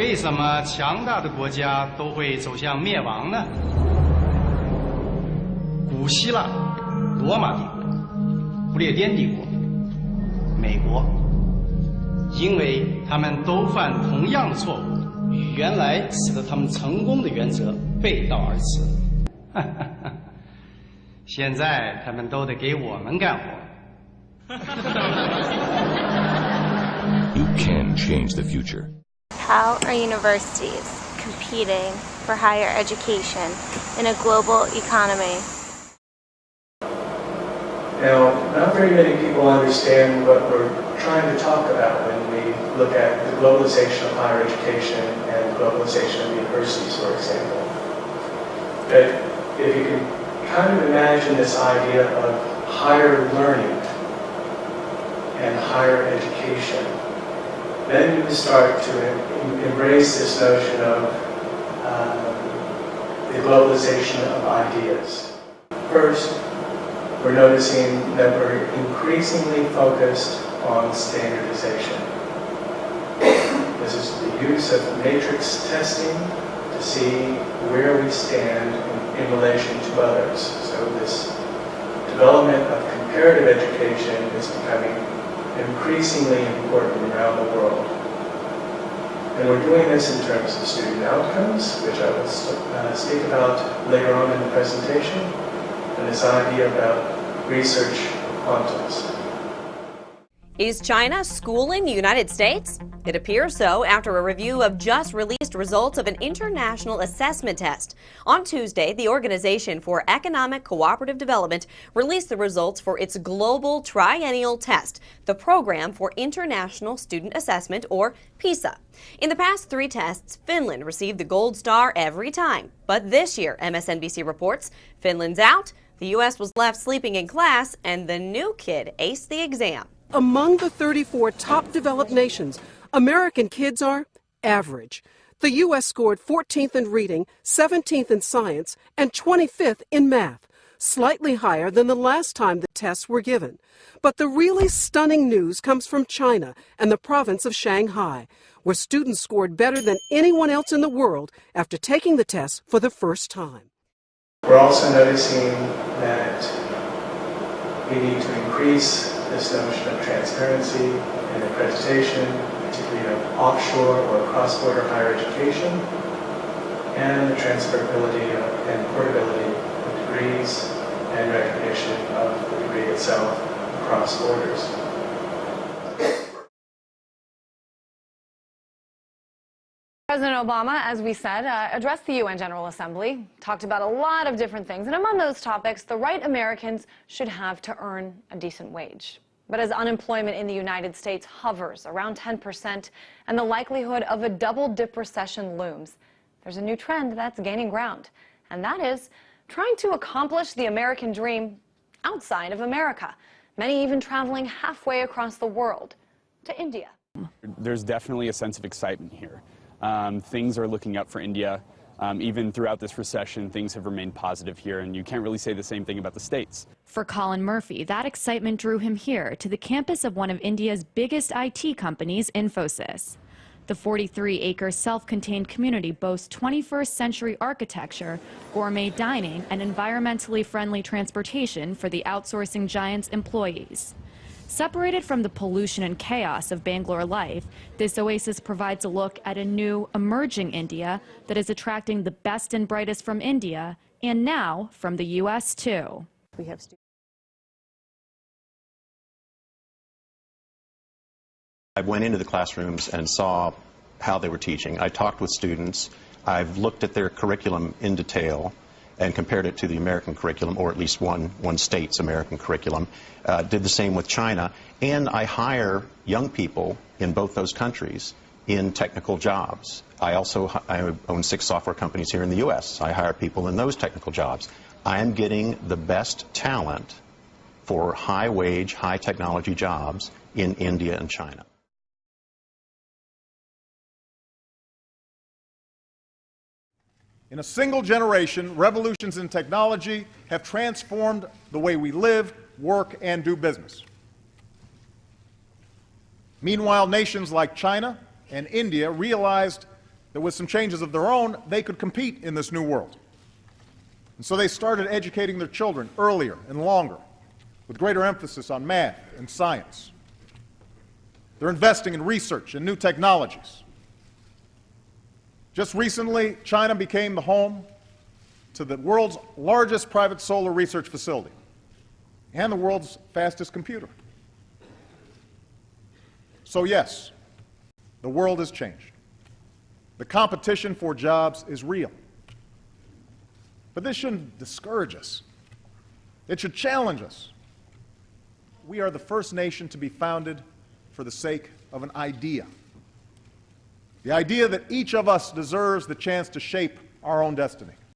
为什么强大的国家都会走向灭亡呢？古希腊、罗马帝国、不列颠帝国、美国，因为他们都犯同样的错误，与原来使得他们成功的原则背道而驰。现在他们都得给我们干活。You can change the future. How are universities competing for higher education in a global economy? Now, not very many people understand what we're trying to talk about when we look at the globalization of higher education and globalization of universities, for example. But if you can kind of imagine this idea of higher learning and higher education, then you can start to embrace this notion of the globalization of ideas. First, we're noticing that we're increasingly focused on standardization. This is the use of matrix testing to see where we stand in relation to others. So this development of comparative education is becoming increasingly important around the world. And we're doing this in terms of student outcomes, which I will speak about later on in the presentation, and this idea about research quantums. Is China schooling the United States? It appears so after a review of just released results of an international assessment test. On Tuesday, the Organization for Economic Cooperative Development released the results for its Global Triennial Test, the Program for International Student Assessment, or PISA. In the past 3 tests, Finland received the gold star every time. But this year, MSNBC reports, Finland's out, the U.S. was left sleeping in class, and the new kid aced the exam. Among the 34 top developed nations, American kids are average. The U.S. scored 14th in reading, 17th in science, and 25th in math, slightly higher than the last time the tests were given. But the really stunning news comes from China and the province of Shanghai, where students scored better than anyone else in the world after taking the test for the first time. We're also noticing that we need to increase this notion of transparency and accreditation, particularly of offshore or cross-border higher education, and the transferability and portability of degrees and recognition of the degree itself across borders. President Obama, as we said, addressed the UN General Assembly, talked about a lot of different things, and among those topics, the right Americans should have to earn a decent wage. But as unemployment in the United States hovers around 10% and the likelihood of a double-dip recession looms, there's a new trend that's gaining ground, and that is trying to accomplish the American dream outside of America, many even traveling halfway across the world to India. There's definitely a sense of excitement here. Things are looking up for India. Even throughout this recession, things have remained positive here, and you can't really say the same thing about the States. For Colin Murphy, that excitement drew him here to the campus of one of India's biggest IT companies, Infosys. The 43-acre self-contained community boasts 21st century architecture, gourmet dining, and environmentally friendly transportation for the outsourcing giant's employees. Separated from the pollution and chaos of Bangalore life, this oasis provides a look at a new, emerging India that is attracting the best and brightest from India, and now from the U.S. too. I went into the classrooms and saw how they were teaching. I talked with students. I've looked at their curriculum in detail and compared it to the American curriculum, or at least one state's American curriculum. Did the same with China. And I hire young people in both those countries in technical jobs. I own 6 software companies here in the U.S. I hire people in those technical jobs. I am getting the best talent for high-wage, high-technology jobs in India and China. In a single generation, revolutions in technology have transformed the way we live, work, and do business. Meanwhile, nations like China and India realized that with some changes of their own, they could compete in this new world. And so they started educating their children earlier and longer, with greater emphasis on math and science. They're investing in research and new technologies. Just recently, China became the home to the world's largest private solar research facility and the world's fastest computer. So yes, the world has changed. The competition for jobs is real. But this shouldn't discourage us. It should challenge us. We are the first nation to be founded for the sake of an idea. The idea that each of us deserves the chance to shape our own destiny.